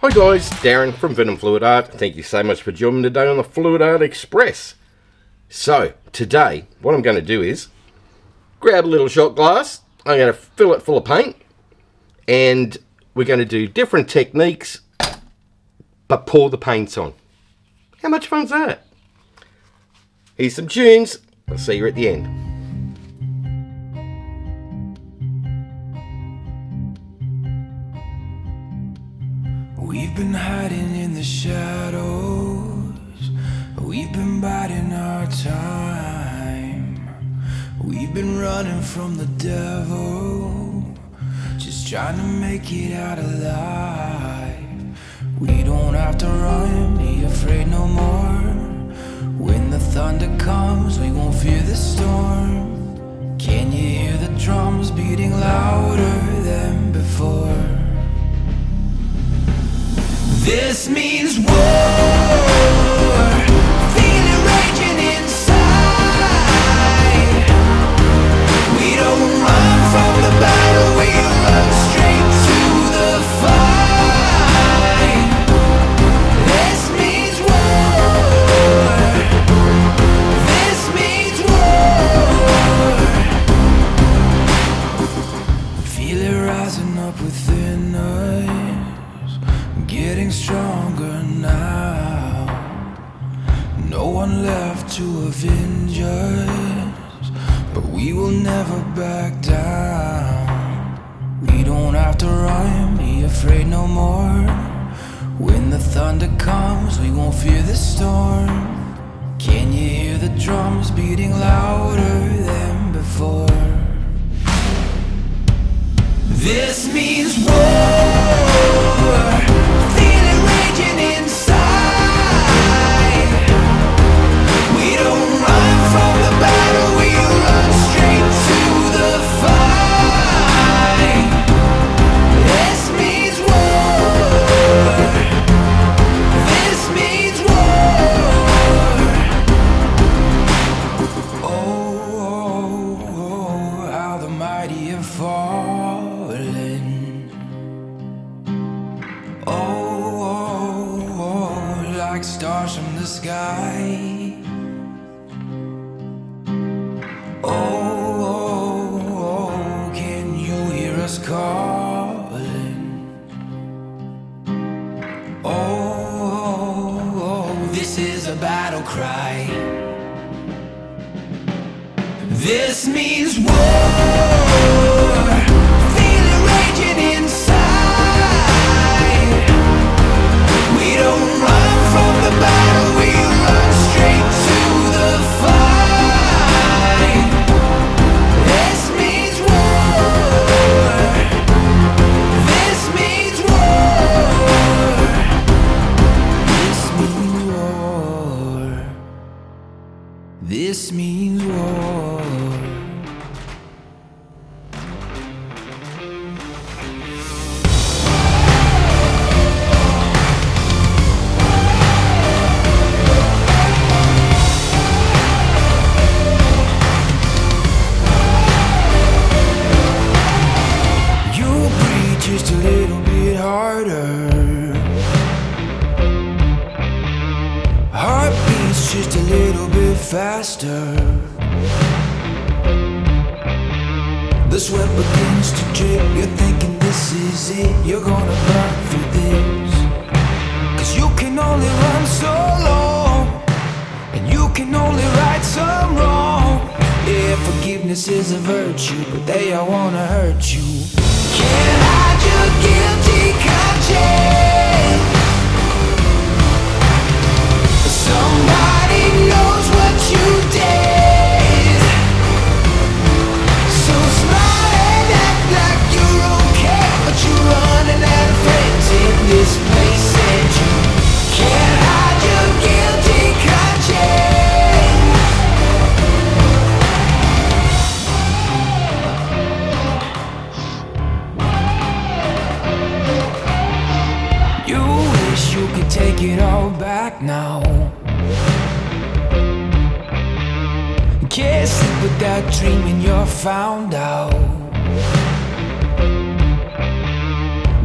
Hi guys, Darren from venomfluidart. Thank you so much for joining me today on the Fluid Art Express. So, today, what I'm going to do is grab a little shot glass, I'm going to fill it full of paint, and we're going to do different techniques, but pour the paints on. How much fun's that? Here's some tunes, I'll see you at the end. We've been hiding in the shadows, we've been biding our time. We've been running from the devil, just trying to make it out alive. We don't have to run, be afraid no more. When the thunder comes, we won't fear the storm. Can you hear the drums beating louder than before? This means war, feel it raging inside. We don't run from the battle, we run straight to the fight. This means war, this means war. Feel it rising up within us, getting stronger now. No one left to avenge us, but we will never back down. We don't have to run, be afraid no more. When the thunder comes, we won't fear the storm. Can you hear the drums beating louder than before? This means war, feel it raging inside. We don't run from the battle, we run straight to the fight. This means war, this means war. Oh, how the mighty have fallen. Like stars from the sky. Oh, can you hear us calling? Oh, this is a battle cry. This means war, feel it raging inside. We don't run from the battle, we run straight to the fight. This means war, this means war, this means war, this means war. Just a little bit harder. Heartbeats just a little bit faster. The sweat begins to drip. You're thinking this is it. You're gonna burn through this. Cause you can only run so long, and you can only right some wrong. Yeah, forgiveness is a virtue, but they all wanna hurt you. Can't hide your guilty conscience. Somebody knows what you did. So smile and act like you're okay, but you're running out of friends in this place, and you can't hide your guilty conscience. You wish you could take it all back now. Can't sleep without dreaming you're found out.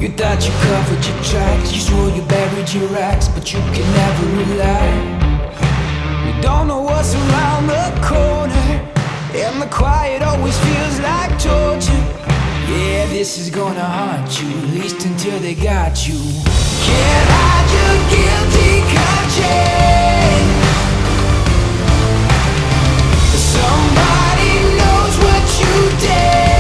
You thought you covered your tracks, you swore you buried your racks, but you can never rely. You don't know what's around the corner, and the quiet always feels like torture. Yeah, this is gonna haunt you, at least until they got you. Can't hide your guilty conscience. Somebody knows what you did.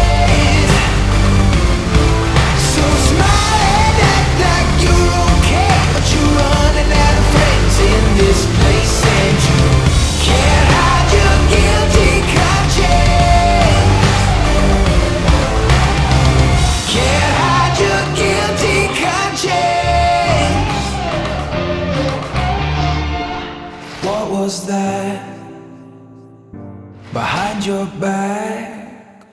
So smile and act like you're okay, but you're running out of friends in this place, and you can't hide your guilty conscience. Can't hide your guilty conscience. What was that behind your back?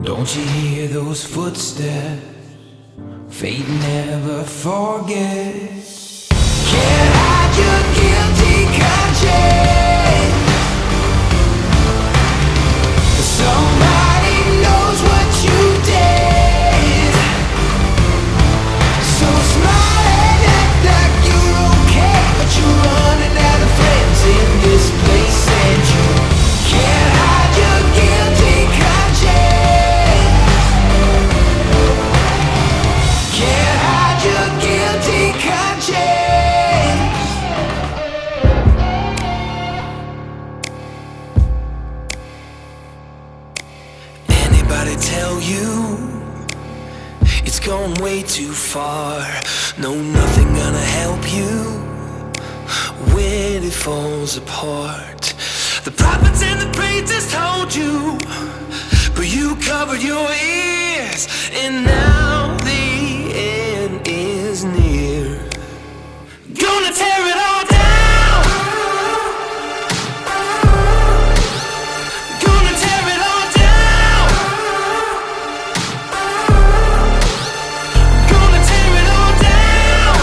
Don't you hear those footsteps? Fate never forgets. Can't hide your guilty conscience. Somebody knows what you did. So smile and act like you're okay, but you're running out of friends in this place, and you can't hide your guilty conscience. Can't hide your guilty conscience. Anybody tell you it's gone way too far? No, nothing gonna help you when it falls apart. The prophets and the preachers told you, but you covered your ears, and now the end is near. Gonna tear it all down. Gonna tear it all down. Gonna tear it all down.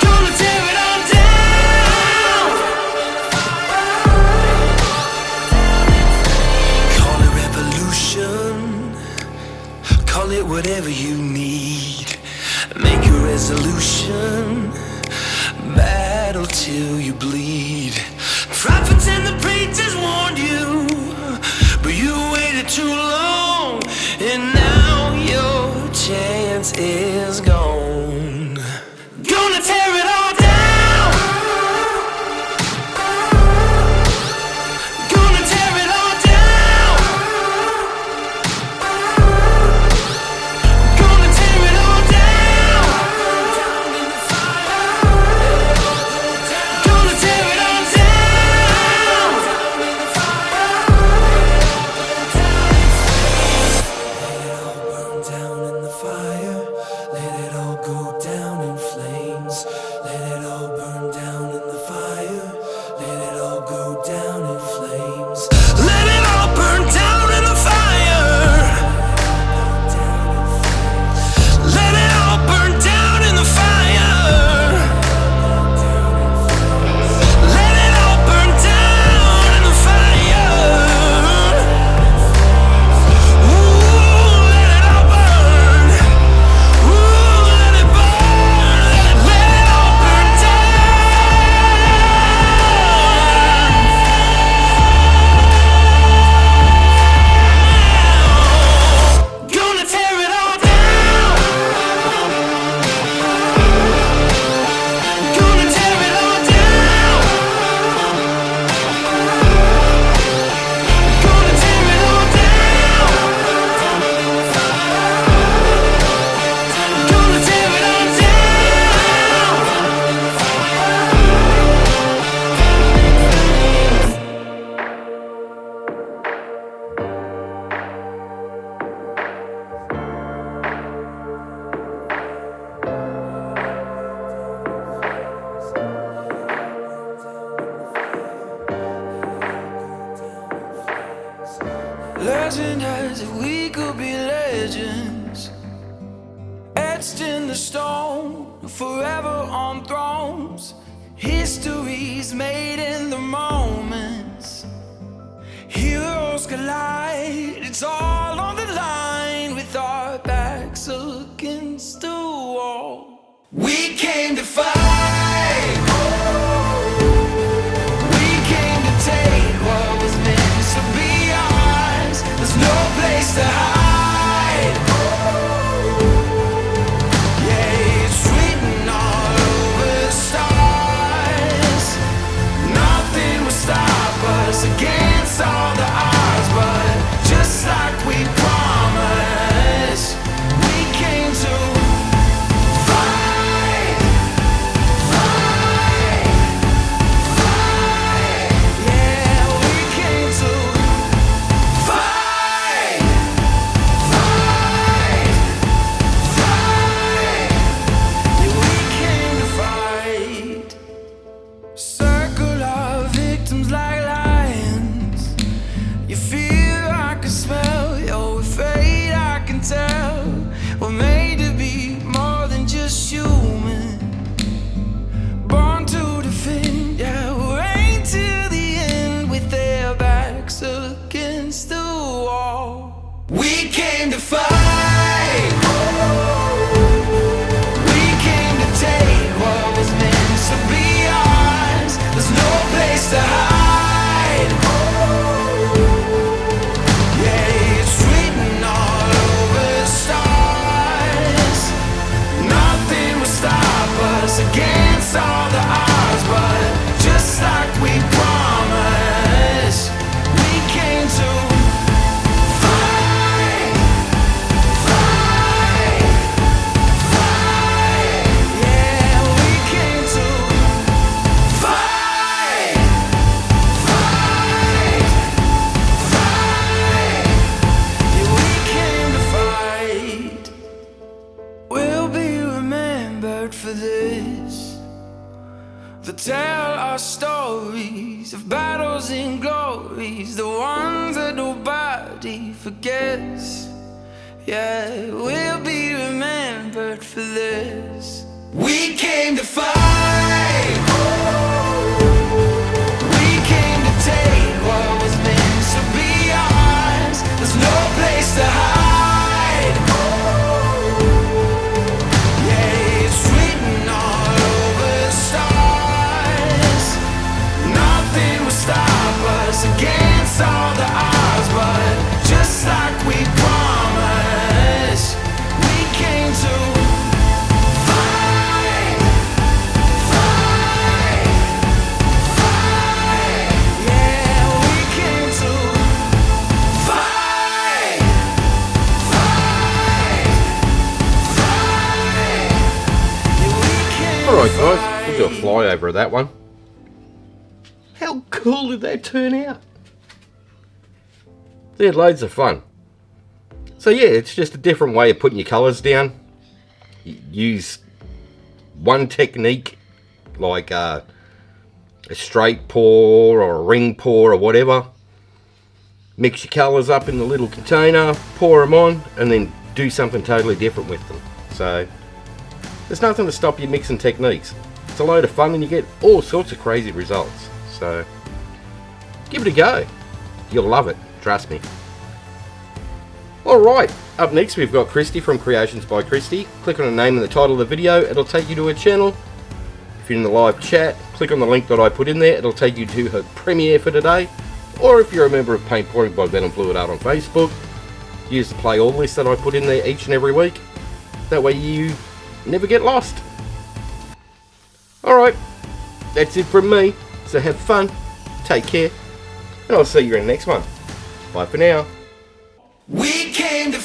Gonna tear it all down. Call it revolution, call it whatever you need. Make a resolution, battle till you bleed. Prophets and the preachers warned you, but you waited too long, and now your chance is gone. Gonna tear it all down. Gonna tear it all down. Gonna tear it all down. Gonna tear it all down. Let it all burn down in the fire. Let it all go down in flames. Let it all burn down in the fire. Let it all go down in flames. Let it all burn down in the fire. Let it all burn down in the fire. Let it all burn down in the fire. Ooh, let it all burn. Ooh, let it burn. Let it all burn down. Gonna tear it all down. Gonna tear it all down. Gonna tear it all down. Gonna tear it all down. Legend has it we could be legends, etched in the stone, forever on thrones. Histories made in the moments. Heroes collide, it's all on the line. came to fight. We came to take what was meant to be ours. There's no place to hide. Yeah, it's written all over the stars. Nothing will stop us against all the odds, but just like we promised, we came to fight, fight, fight. Yeah, we came to fight, fight, fight. Yeah, we came to fight. We'll be remembered for this. To tell our stories of battles and glories, the ones that nobody forgets. Yeah, we'll be remembered for this. We came to fight. We came to take what was meant to be ours. There's no place to hide. Yeah, it's written all over the stars. Nothing will stop us against all the odds, but just like we promised, we came to fight, fight, fight. Yeah, we came to fight, fight, fight. Yeah, we came to Alright guys, fight. we'll do a flyover of that one. How cool did that turn out? They had loads of fun. So yeah, it's just a different way of putting your colours down. You use one technique, like a straight pour or a ring pour or whatever. Mix your colours up in the little container, pour them on, and then do something totally different with them. So there's nothing to stop you mixing techniques. It's a load of fun and you get all sorts of crazy results. So give it a go. You'll love it, trust me. Alright, up next we've got Christy from Creations by Christy. Click on her name in the title of the video, it'll take you to her channel. If you're in the live chat, click on the link that I put in there, it'll take you to her premiere for today. Or if you're a member of Paint Pouring by venomfluidart on Facebook, use the play all list that I put in there each and every week. That way you never get lost. Alright, that's it from me. So have fun, take care, and I'll see you in the next one. Bye for now. We came to